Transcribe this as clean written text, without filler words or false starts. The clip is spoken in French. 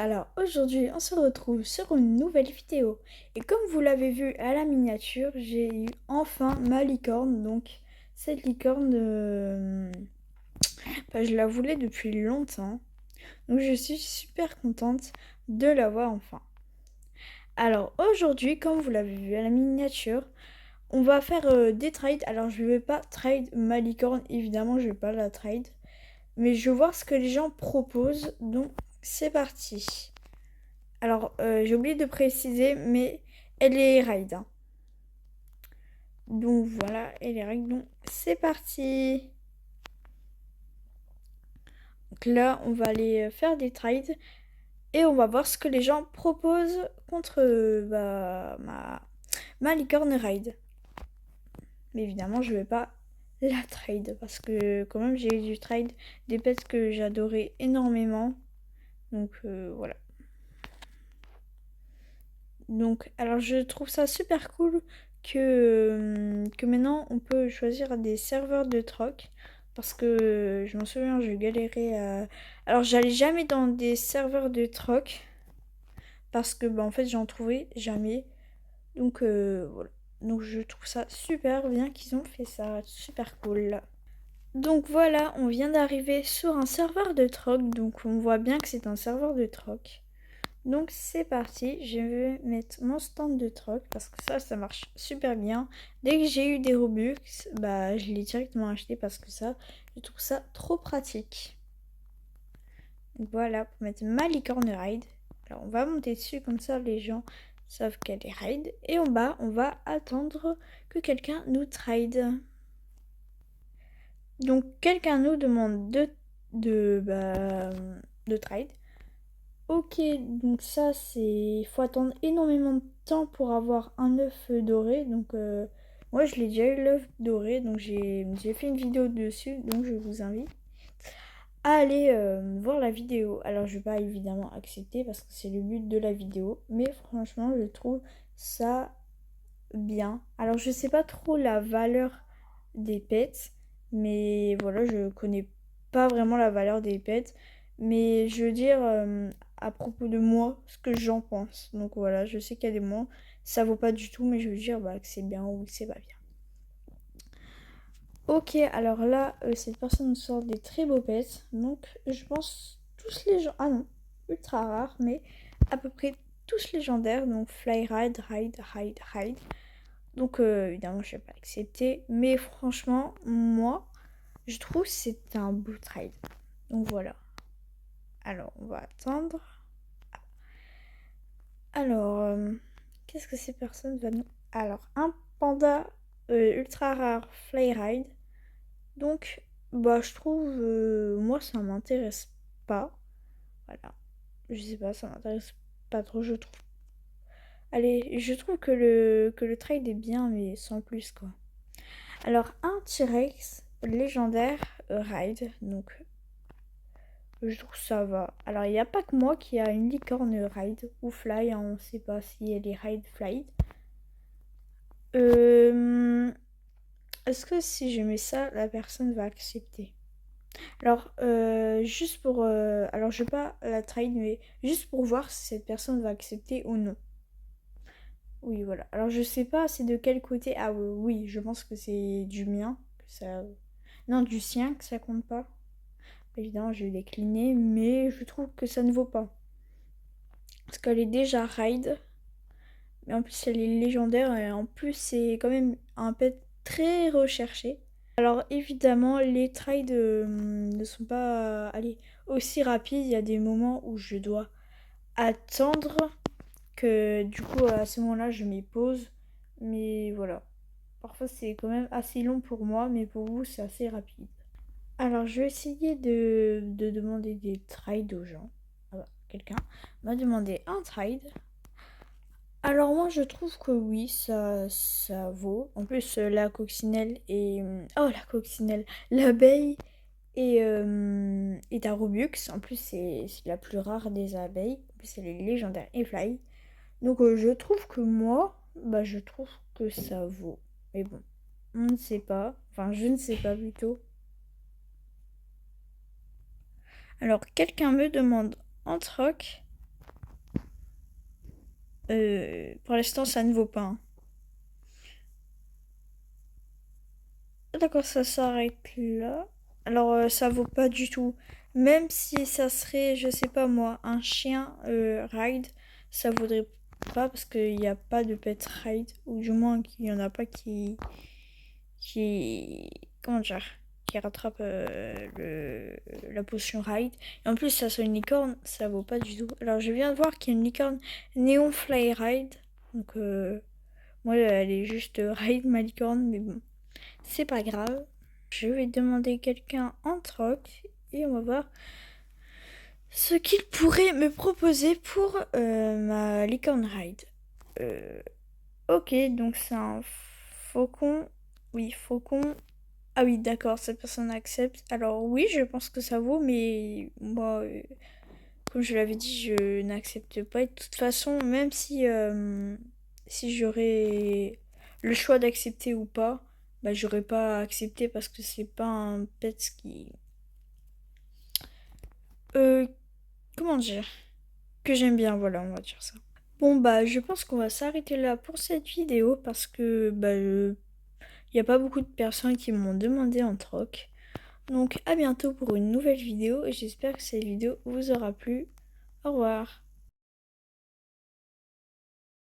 Alors aujourd'hui on se retrouve sur une nouvelle vidéo et comme vous l'avez vu à la miniature, j'ai eu enfin ma licorne. Donc cette licorne, je la voulais depuis longtemps, donc je suis super contente de l'avoir enfin. Alors aujourd'hui, comme vous l'avez vu à la miniature, on va faire des trades. Alors je vais pas trade ma licorne, évidemment je vais pas la trade, mais je vais voir ce que les gens proposent, donc c'est parti. Alors, j'ai oublié de préciser, mais elle est raid, hein. Donc voilà, elle est raid. Donc c'est parti. Donc là, on va aller faire des trades et on va voir ce que les gens proposent contre ma licorne raid. Mais évidemment, je vais pas la trade parce que quand même, j'ai eu du trade des pets que j'adorais énormément. Donc voilà. Donc, alors je trouve ça super cool que maintenant on peut choisir des serveurs de troc. Parce que je m'en souviens, je galérais à... Alors j'allais jamais dans des serveurs de troc. Parce que en fait j'en trouvais jamais. Donc voilà. Donc je trouve ça super bien qu'ils ont fait ça. Super cool. Donc voilà, on vient d'arriver sur un serveur de troc. Donc on voit bien que c'est un serveur de troc. Donc c'est parti, je vais mettre mon stand de troc parce que ça marche super bien. Dès que j'ai eu des Robux, je l'ai directement acheté parce que ça, je trouve ça trop pratique. Donc voilà, pour mettre ma licorne raid. Alors on va monter dessus comme ça les gens savent qu'elle est raid. Et en bas, on va attendre que quelqu'un nous trade. Donc quelqu'un nous demande de trade. Ok, donc ça c'est... Il faut attendre énormément de temps pour avoir un œuf doré. Donc moi je l'ai déjà eu l'œuf doré. Donc j'ai fait une vidéo dessus. Donc je vous invite à aller voir la vidéo. Alors je vais pas évidemment accepter parce que c'est le but de la vidéo. Mais franchement je trouve ça bien. Alors je sais pas trop la valeur des pets. Mais voilà, je connais pas vraiment la valeur des pets. Mais je veux dire, à propos de moi, ce que j'en pense. Donc voilà, je sais qu'il y a des moments, ça vaut pas du tout, mais je veux dire que c'est bien ou que c'est pas bien. Ok, alors là, cette personne nous sort des très beaux pets. Donc je pense tous les gens... Ah non, ultra rares, mais à peu près tous légendaires. Donc Fly Ride, Ride, Ride, Ride. Donc évidemment, je vais pas accepter. Mais franchement, moi, je trouve que c'est un beau trade. Donc voilà. Alors, on va attendre. Alors, qu'est-ce que ces personnes vont nous... Alors, un panda ultra rare Fly Ride. Donc, je trouve... moi, ça m'intéresse pas. Voilà. Je sais pas, ça m'intéresse pas trop, je trouve. Allez, je trouve que le trade est bien, mais sans plus, quoi. Alors, un T-Rex légendaire Ride. Donc, je trouve que ça va. Alors, il n'y a pas que moi qui a une licorne ride ou fly, hein, on ne sait pas si elle est ride fly. Est-ce que si je mets ça, la personne va accepter? Alors, juste pour... alors, je vais pas la trade, mais juste pour voir si cette personne va accepter ou non. Oui, voilà. Alors, je sais pas c'est de quel côté... Ah oui, je pense que c'est du mien. Que ça... Non, du sien, que ça compte pas. Évidemment, je vais décliner, mais je trouve que ça ne vaut pas. Parce qu'elle est déjà raid. Mais en plus, elle est légendaire. Et en plus, c'est quand même un pet très recherché. Alors évidemment, les trades ne sont pas aussi rapides. Il y a des moments où je dois attendre que du coup, à ce moment-là, je m'y pose. Mais voilà. Parfois, c'est quand même assez long pour moi, mais pour vous, c'est assez rapide. Alors, je vais essayer de demander des trades aux gens. Ah quelqu'un m'a demandé un trade. Alors moi je trouve que oui, ça vaut. En plus la coccinelle et... Oh la coccinelle, l'abeille est un Robux. En plus c'est la plus rare des abeilles. En plus elle est légendaire et fly. Donc je trouve que moi, je trouve que ça vaut. Mais bon, on ne sait pas. Enfin je ne sais pas plutôt. Alors quelqu'un me demande en troc. Pour l'instant, ça ne vaut pas, hein. D'accord, ça s'arrête là. Alors, ça vaut pas du tout. Même si ça serait, je sais pas moi, un chien ride, ça vaudrait pas parce qu'il n'y a pas de pet ride, ou du moins qu'il y en a pas qui, comment dire, qui rattrape la potion ride. Et en plus, ça soit une licorne, ça vaut pas du tout. Alors, je viens de voir qu'il y a une licorne Neon Fly Ride. Donc, moi, elle est juste ride ma licorne, mais bon, c'est pas grave. Je vais demander quelqu'un en troc et on va voir ce qu'il pourrait me proposer pour ma licorne ride. Euh, ok, donc c'est un faucon. Oui, faucon. Ah oui, d'accord, cette personne accepte. Alors oui, je pense que ça vaut, mais moi, comme je l'avais dit, je n'accepte pas. Et de toute façon, même si j'aurais le choix d'accepter ou pas, bah j'aurais pas accepté parce que c'est pas un pet qui... Euh, comment dire? Que j'aime bien, voilà, on va dire ça. Bon bah je pense qu'on va s'arrêter là pour cette vidéo parce que bah y a pas beaucoup de personnes qui m'ont demandé en troc. Donc à bientôt pour une nouvelle vidéo et j'espère que cette vidéo vous aura plu. Au revoir.